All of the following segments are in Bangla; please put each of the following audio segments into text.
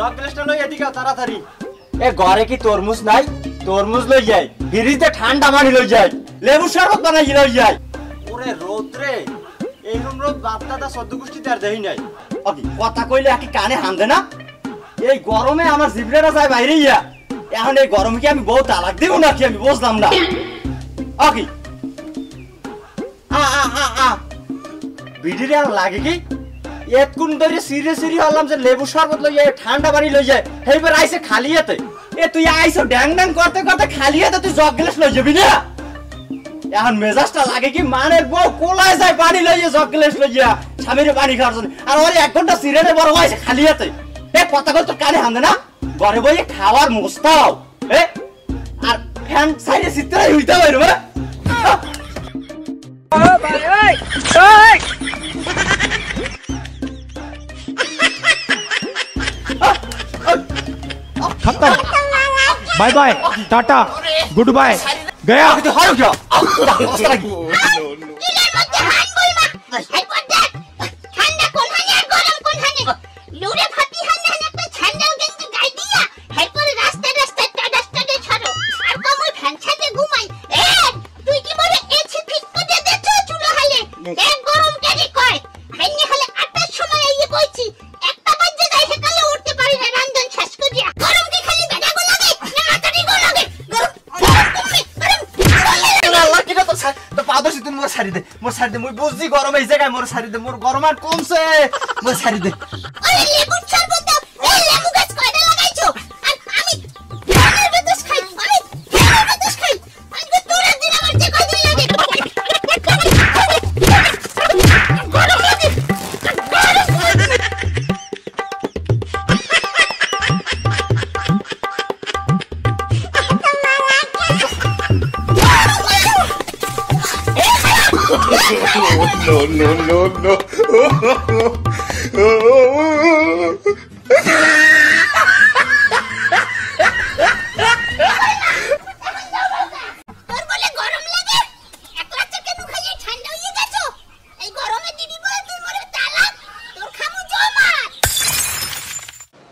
জগ গ্লাসটা লই এদিকে তাড়াতাড়ি। এ ঘরে কি তরমুজ নাই? তরমুজ লই যাই, ফ্রিজে ঠান্ডা পানি লই যাই, লেবু শরবত বানাই লই যাই। ওরে রোদ রে, এইরকম রোদ বাপ দাদা সদ্য গোষ্ঠীতে আর দেই নাই। ওকে কথা কইলে কি কানে হান্দে না? এই গরমে আমার জিভড়াটা যায় বাইরে ইয়া। এখন এই গরমে কি আমি বউ তালাক দেব নাকি আমি বুঝলাম না। ওকে বিড়ির আর লাগে কি এতক্ষণ ধরে সিরি হলাম যে লেবু শরবত লই যায়, ঠান্ডা পানি লই যায়, এইবার আইসে খালি হাতে। এ তুই আইসো ড্যাং ড্যাং করতে করতে খালি হাতে তুই জগ গ্লাস লই যাবি না? এখন মেজাজটা লাগে কি মানের বউ কোলায় যায় পানি লইয়া জগ গ্লাস লইয়া স্বামীর পানি খাওয়ার জন্য, আর ওর 1 ঘন্টা সিরিয়ালে বড় হয়েছে খালি হাতে। এ কথা কই তো কানে হান্দে না? ঘরে বইয়ে খাওয়ার মোস্তাও এ আর ফ্যান সাইডে সিটটাই হইতে পারবে না। खत्म, bye bye, tata, goodbye, गया। मोर सारी दे, मुई बुझी गरम এই জায়গায় মোর সারি দে, মোর গরম আর কমছে, মোর সারি দে। আরে লেবু শরবত দাও, এই লেবু গাছ কয়টা লাগাইছো? আর আমি ফ্যানের বাতাস খাই, আমি ফ্যানের বাতাস খাই। আজকে তোরা দিন আমার যে কয়দিন লাগে। গরম লাগে, No.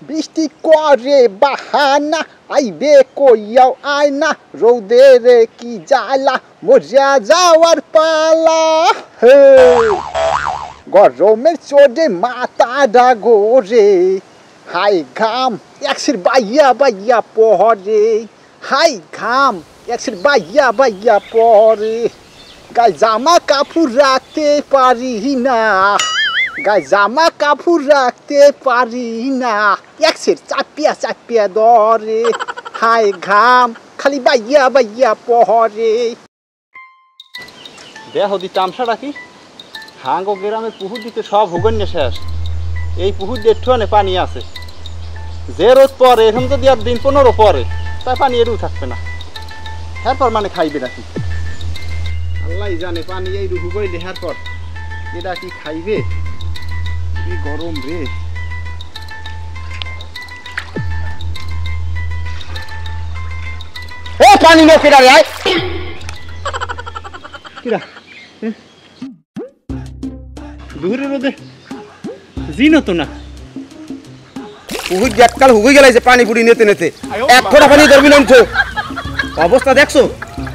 বৃষ্টি করে বাহানা আইবে কইয়াও আয়না, রৌদে রে কি জ্বালা মরিয়া যাওয়ার পালা। হে গরমের চোটে মাথা ডাগরে, হাই ঘাম একসের বাইয়া বাইয়া পহরে, হাই ঘাম একসের বাইয়া বাইয়া পরে, গায়ে জামা কাপড় রাখতে পারি না, গায়ে জামা কাপড় রাখতে পারি না, একসের চাপিয়া চাপিয়া ধরে, হাই ঘাম খালি বাইয়া বাইয়া পহরে। দেখো দি তামসাটা কি হাঙ্গো গ্রামের পুকুর দিতে সব হুগন্য শেষ, এই পুকুর দিয়ে একটুখানে পানি আছে, যে রোদ পরে এখন যদি আর দিন 15 পরে তাই পানি এরও থাকবে না, এরপর মানে খাইবে নাকি আল্লাহ জানে। পানি এই রুহু বইলে এরপর এটা কি খাইবে? কি গরম রে। এ পানি নো কেডা রে আয় কিরা দুপুরের রোদে জিনো তো না পুকুর এককাল হুগে গেলাইছে পানি পুরি নিতে নিতে, 1 ফোঁটা পানি ধরবি নামছো অবস্থা দেখছো,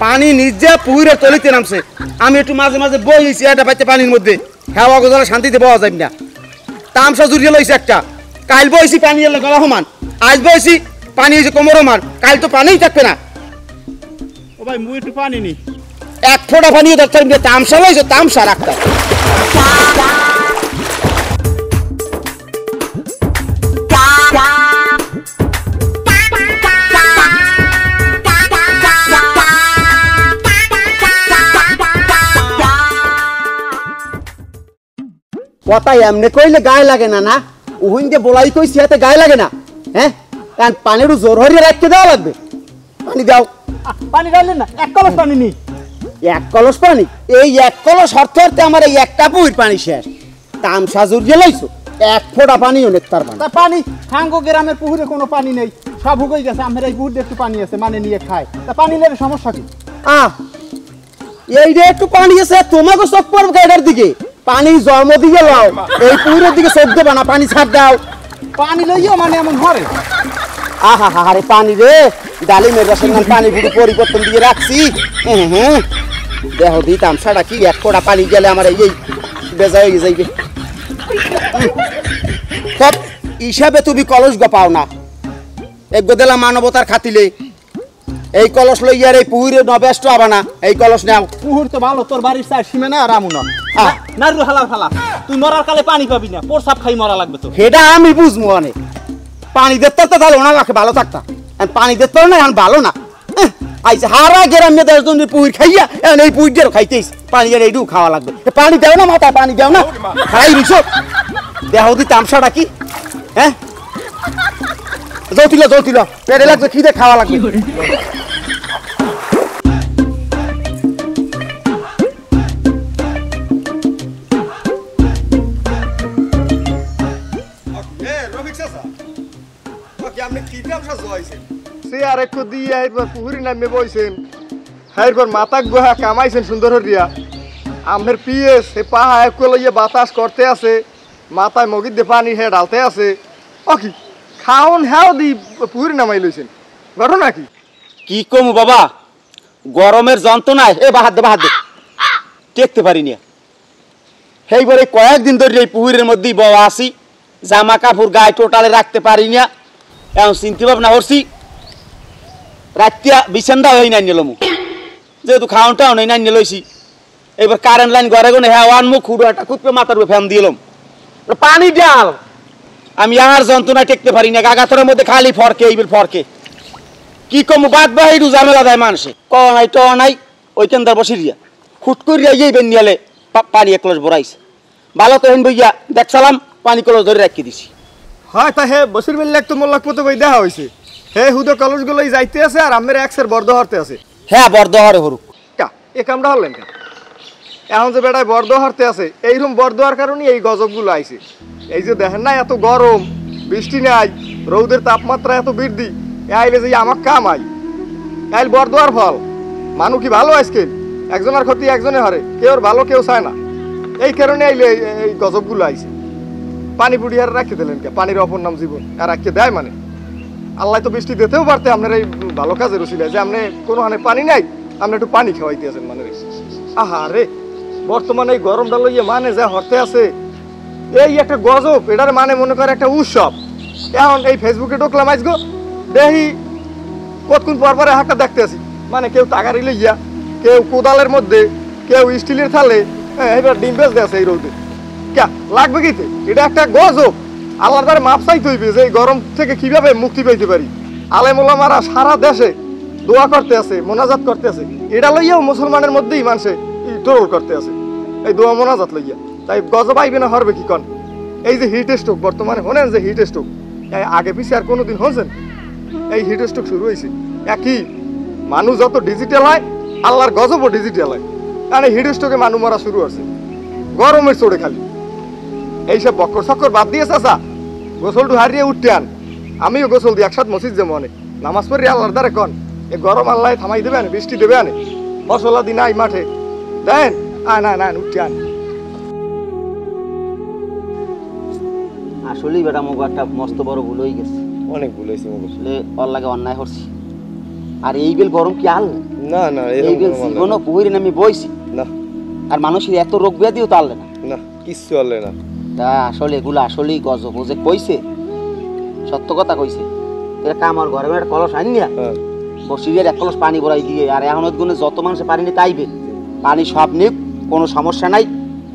পানি নিজে পুকুরের তলিতে নামছে। আমি একটু মাঝে মাঝে বইছি এটা পাইতে পানির মধ্যে, হ্যাঁ অগজলে শান্তিতে বওয়া যাবে না। তামসা জুড়িয়ে লইছে একটা, কাল বইছি পানি এলে গলা সমান, আজ বইছি পানি হয়েছে কোমর সমান, কাল তো পানিই থাকবে না। ও ভাই মুই একটু পানি নি, 1 ফোঁটা পানিও ধরতে তামসা লইছো, তামসা রাখতে কথা এমনি কইলে গায়ে লাগে না, না উহুন যে বলাই কইছি হাতে গায়ে লাগে না। হ্যাঁ কারণ পানির জোর হরিয়ে রাখতে দেওয়া লাগবে। পানি দাও, পানি ঢাললেন না, 1 কলস পানি নি। 1 কলস পানি? এই 1 কলস অর্থ অর্থে আমার এই একটা পুকুর পানি শেষ। তামসা জুড়িয়ে লইছো, 1 ফোঁটা পানি অনেক তার পানি। তা পানি হাঙ্গো গ্রামের পুকুরে কোনো পানি নেই, সব হুগই গেছে, আমার এই পুকুরে একটু পানি আছে মানে নিয়ে খায়, তা পানি নেই সমস্যা কি? এই যে একটু পানি আছে তোমাকে চোখ পড়বে এটার দিকে, পানি জন্ম দিয়ে লাও, এই পুকুরের দিকে চোখ দেবা না, পানি ছাড় দাও। পানি লইও মানে এমন হরে আহা হা রে পানি রে ডালিমের রসের নাম পানি পুরো পরিবর্তন দিয়ে রাখছি হ্যাঁ দেহ দিতাম সারা কি এক ফোঁটা পানি গেলে আমার এই বেজা হয়ে যাইবে সব হিসাবে তুমি কলস গো পাও না এক গোদেলা মানবতার খাতিলে এই কলস লইয়ার এই পুহুরে নবেষ্ট হবে না এই কলস নাও পুহুর তো ভালো তোর বাড়ির চার সীমে না আর আমু না না রু হালা তুই মরার কালে পানি পাবি না প্রসাব খাই মরা লাগবে তো সেটা আমি বুঝবো অনেক পানি দেখতে তো তাহলে ওনার রাখে ভালো থাকতাম পানি দেখতে না এখন ভালো না আইসে হারা গ্রামে 10 জন পুহুর খাইয়া এখন এই পুহুর খাইতেইস পানি আর এইটু খাওয়া লাগবে পানি দেও না মাথা পানি দেও না খাই রুছো দেহ দি তামসাটা কি হ্যাঁ জৌতিল পেটে লাগছে খিদে খাওয়া লাগবে সে আর একটু দিয়ে এরপর পুহুরি নামে বইছেন এরপর মাথাক গোহা কামাইছেন সুন্দর হরিয়া আমের পিএস সে পাহা এক লইয়ে বাতাস করতে আছে মাথায় মগির দিয়ে পানি হে ঢালতে আছে কি খাওন হ্যাও দি পুহুরি নামাই লইছেন ঘটনা কি কি কমু বাবা গরমের যন্ত্রণায় বাহাদ দে টেকতে পারিনি সেইবারে কয়েকদিন ধরে এই পুহুরের মধ্যেই বাবা আসি জামা কাপড় গায়ে টোটালে রাখতে পারি না এখন চিন্তা ভাবনা করছি রাতিয়া বিছান্দা হয়ে নাই নিলাম যেহেতু খাওয়ানটাও নেই নাই লইছি এবার কারেন্ট লাইন ঘরে গনে হ্যাঁ ওয়ান মুখ খুঁড়ো একটা খুঁজবে মাথার উপরে ফ্যান দিলাম পানি ডাল আমি আর যন্ত্রণায় টেকতে পারি না গাগাথরের মধ্যে খালি ফরকে এইবার ফরকে কি কম বাদ বাহিরু ঝামেলা দেয় মানুষে নাই ট নাই ওইখান ধর বসে দিয়া হুট করিয়া এই বেনিয়ালে পানি এক কলস ভরাইছে ভালো তো হেন বইয়া দেখছিলাম পানি কলস ধরে রাখি দিছি হয় তা হে বসির বেল্লাক তো মোল্লাক মতো বই দেখা হয়েছে হে হুদো কলসগুলোই যাইতে আছে আর আমের এক্সের বর্দ হরতে আছে হ্যাঁ বর্দহরে হরুক কা এ কামটা হলেন কা এখন যে বেটায় বর্দ হরতে আছে এইরকম বর্দ হওয়ার কারণে এই গজবগুলো আইছে এই যে দেখেন না এত গরম বৃষ্টি নাই রৌদের তাপমাত্রা এত বৃদ্ধি আইলে যে আমার কাম আই আইল বর্দ হওয়ার ফল মানুষ কি ভালো আজকে একজনের ক্ষতি একজনে হরে কেউ ভালো কেউ চায় না এই কারণে আইলে এই গজবগুলো আইছে পানি পুড়ি আর রাখতে দিলেন কে পানির অপর নাম জীবন আর রাখতে দেয় মানে আল্লাহ তো বৃষ্টি দিতেও পারতে আপনার এই ভালো কাজের উচিলে যে আপনি কোনো হানে পানি নাই আপনি একটু পানি খাওয়াইতে আছেন মানে আহা রে বর্তমানে এই গরমটা লইয়ে মানে যা হরতে আছে এই একটা গজব এটার মানে মনে করে একটা উৎসব এখন এই ফেসবুকে ঢুকলাম আজগো দেখি কতক্ষণ পর পরে হাঁটা দেখতে আসি মানে কেউ টাকারি লইয়া কেউ কোদালের মধ্যে কেউ স্টিলের থালে এবার ডিম বেচ দেয় এই রোদে কে লাগবে কিতে এটা একটা গজব আল্লাহর দ্বারা মাপ চাইতে হইবে যে এই গরম থেকে কিভাবে মুক্তি পাইতে পারি আলেম ওলামারা সারা দেশে দোয়া করতে আছে মোনাজাত করতে আছে এটা লইয়াও মুসলমানের মধ্যেই মানুষে ট্রোল করতে আছে এই দোয়া মোনাজাত লইয়া তাই গজব আইবে না হরবে কি কন এই যে হিট স্ট্রোক বর্তমানে শোনেন যে হিট স্ট্রোক আগে পিছিয়ে আর কোনোদিন হয়েছেন এই হিট স্ট্রোক শুরু হয়েছে একই মানুষ যত ডিজিটাল হয় আল্লাহর গজবও ডিজিটাল হয় কারণ এই হিট স্ট্রোকে মানুষ মরা শুরু হচ্ছে গরমের চড়ে খালি এইসব বক্কর চক্কর বাদ দিয়েছে আসা গোসলটু হারিয়ে উঠতে আন আমিও গোসল দিই একসাথে মসজিদ যে মনে নামাজ পড়ি আল্লাহর দ্বারে কন এ গরম আল্লাহ থামাই দেবে আনে বৃষ্টি দেবে আনে মশলা দিন আই মাঠে দেন না উঠতে আন আসলেই বেটা মুখ একটা মস্ত বড় ভুল হয়ে গেছে অনেক ভুল হয়েছে আসলে ওর লাগে অন্যায় করছি আর এই বেল গরম কি আল না এই বেল জীবনও পুহুরি নামি বইছি না আর মানুষের এত রোগ ব্যাধিও তো আনলে না কিচ্ছু আনলে না তা আসলে এগুলো আসলেই গজব ও যে কইছে সত্য কথা কইছে এটা আমার ঘরে একটা কলস আনি না বসিয়ে এক কলস পানি ভরাই দিয়ে আর এখন গুণে যত মানুষের পানি নিতে আইবে পানি সব নিক কোনো সমস্যা নাই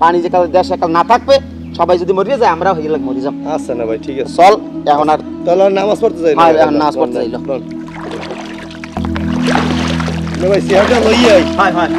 পানি যে কাল দেশে কাল না থাকবে সবাই যদি মরিয়ে যায় আমরাও হয়ে মরি যাব আচ্ছা না ভাই ঠিক আছে চল এখন আর তাহলে নামাজ পড়তে যাই না এখন নামাজ পড়তে যাইলো ভাই সিয়াটা লইয়া হয়